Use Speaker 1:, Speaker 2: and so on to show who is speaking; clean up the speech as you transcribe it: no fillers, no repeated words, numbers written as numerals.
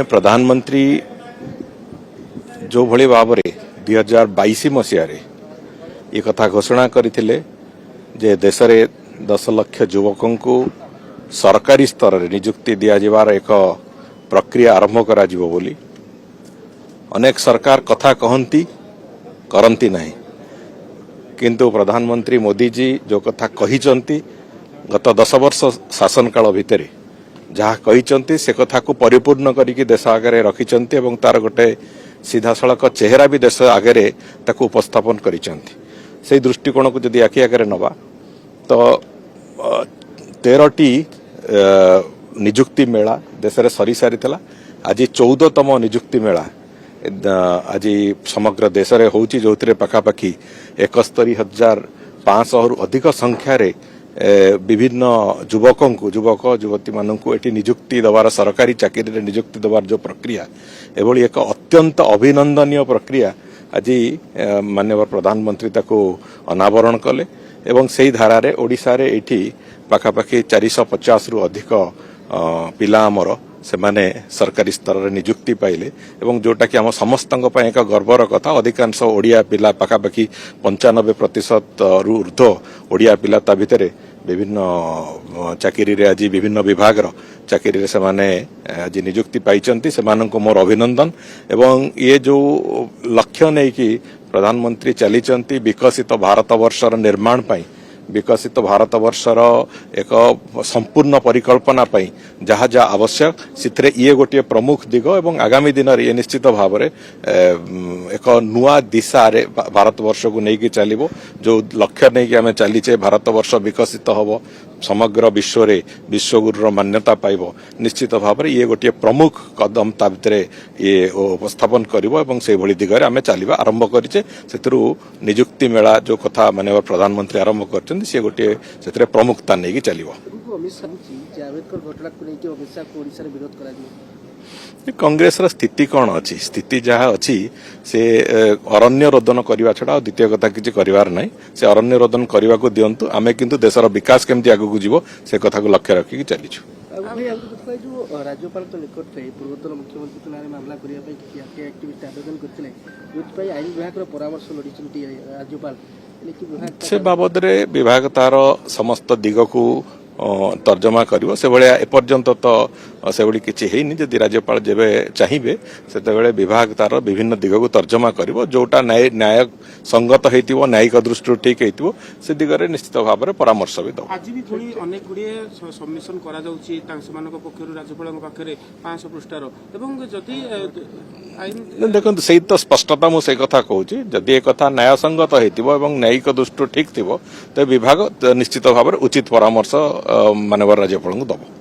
Speaker 1: प्रधानमंत्री जो भली भाव 2022 मसीह ये कथा घोषणा करथिले जे देश रे 10 लाख युवकों को सरकारी स्तर रे नियुक्ति दिया जिवार एक प्रक्रिया आरंभ करा जिवो बोली अनेक सरकार कथा कहंती करंती नहीं किंतु प्रधानमंत्री मोदी जी जो कथा कहिचंती गत 10 वर्ष शासन काल भितर जहाँ कही से कथा को परिपूर्ण करके देश आगे रखिंट और तार गोटे सीधा सड़क चेहरा भी देश आगे ताको उपस्थापन करिसेंती से दृष्टिकोण को जदि आखि आगे नवा तो 13टी निजुक्ति मेला देश में सरी सारी आज 14तम निजुक्ति मेला आज समग्र देश में होची जो पाखापाखि 71,500 अधिक संख्यार विभिन्न युवक युवती मानू एटी निजुक्ति दबार सरकारी चाकरी निजुक्ति दबार जो प्रक्रिया एभली एक अत्यंत अभिनंदनीय प्रक्रिया आज माननीय प्रधानमंत्री ताको अनावरण कले एवं से धारा रे ओडिशा रे एठी पाखापाखि 450 रु अधिक पिला आमर से माने सरकारी स्तर रे निजुक्ति पाइले एवं जोटा कि आम समस्त एक गर्वर कथा अधिकांश ओडिया पिला पाखापाखि 95% रु ऊर्ध्व ओडिया पिला ता भितरे विभिन्न चाकरी रे आज विभिन्न विभाग चाकरी रे से माने आज निजुक्ति पाइचंती से माननको मोर अभिनंदन एवं ये जो लक्ष्य नहीं कि प्रधानमंत्री चलीचंती विकसित भारत वर्षर निर्माण पाई विकसित भारत वर्षर एक संपूर्ण परिकल्पना पाई जहाँ जहाँ आवश्यक सिथरे ये गोटे प्रमुख दिग एवं आगामी दिन ये निश्चित भाव में एक नुआ दिशा रे भारत वर्ष को लेकिन चलो जो लक्ष्य नहीं कि आम चलीचे भारत वर्ष विकसित हम समग्र विश्व रे विश्वगुरुर मान्यता पाइब निश्चित भाव में ये गोटे प्रमुख कदम ता भितर ये उपस्थापन करिवो एवं से भली दिगरे आमे चलिबा आरंभ करिचे सेतरु निजुक्ति मेला जो कथा माननीय प्रधानमंत्री आरंभ करछन से गोटे सेतरे प्रमुखता नै कि चलिबो कांग्रेस स्थिति कौन अच्छी स्थिति जहाँ अच्छी से अरण्य रोदन करने छड़ा द्वितीय कथा किसी कर से अरण्य रोदन करने को दिंतु आम किंतु देशर विकास केमती आगू जीव से कथा को लक्ष्य रखिक चलीचु
Speaker 2: राज्यपाल निकट पूर्वतन मुख्यमंत्री मामला आईन विभाग परामर्श लोड़ी राज्यपाल
Speaker 1: से बाबद विभाग तार समस्त दिग को तर्जमा करिवो से भलिया एपर्यंत तो से भली किछि हेनी जदि राज्यपाल जेबे चाहिबे सेतेबेले विभाग तार विभिन्न दिग को तर्जमा करिवो जोटा न्याय संगत हेतिवो न्यायिक दृष्टि ठीक हेतिवो से दिगरे निश्चित भाव में परामर्श भी दो
Speaker 3: आज भी थोड़ी अनेक गुड़िए सबमिशन करा जाउची तांसमानक पक्षरु राज्यपालक पाखरे 500 पृष्ठार एवं जदि आईन
Speaker 1: देखंतु सेही तो स्पष्टता मु से कथा कहूची जदि ए कथा न्याय संगत हेतिवो एवं न्यायिक दृष्टि ठीक थिवो ते विभाग निश्चित भाव में उचित परामर्श माननीय राज्यपाल को दबो।